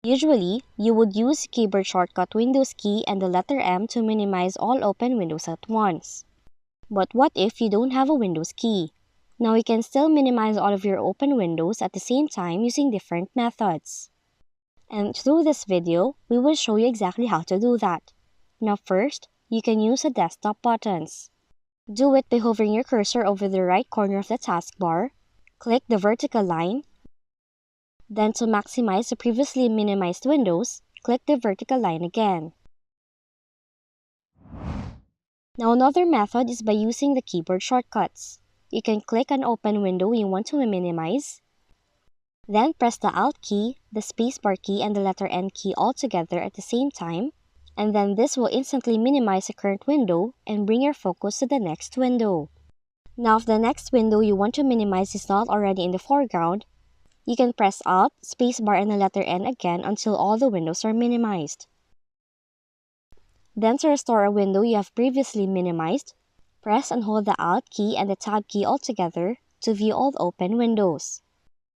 Usually, you would use keyboard shortcut Windows key and the letter M to minimize all open windows at once. But what if you don't have a Windows key? Now you can still minimize all of your open windows at the same time using different methods. And through this video, we will show you exactly how to do that. Now first, you can use the desktop buttons. Do it by hovering your cursor over the right corner of the taskbar, click the vertical line, then to maximize the previously minimized windows, click the vertical line again. Now another method is by using the keyboard shortcuts. You can click an open window you want to minimize, then press the Alt key, the spacebar key, and the letter N key all together at the same time, and then this will instantly minimize the current window and bring your focus to the next window. Now if the next window you want to minimize is not already in the foreground, you can press Alt, spacebar, and the letter N again until all the windows are minimized. Then to restore a window you have previously minimized, press and hold the Alt key and the Tab key all together to view all open windows.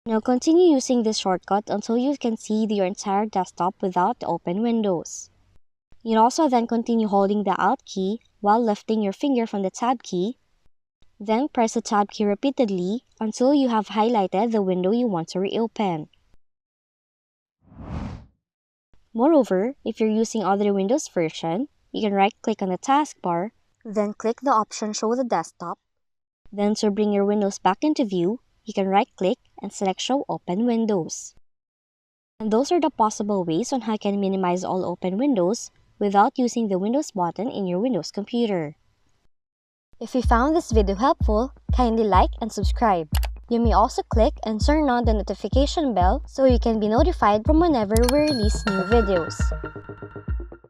Now continue using this shortcut until you can see your entire desktop without the open windows. You can also then continue holding the Alt key while lifting your finger from the Tab key. Then press the Tab key repeatedly until you have highlighted the window you want to reopen. Moreover, if you're using other Windows version, you can right-click on the taskbar, then click the option Show the Desktop. Then to bring your windows back into view, you can right-click and select Show Open Windows. And those are the possible ways on how you can minimize all open windows without using the Windows button in your Windows computer. If you found this video helpful, kindly like and subscribe. You may also click and turn on the notification bell so you can be notified from whenever we release new videos.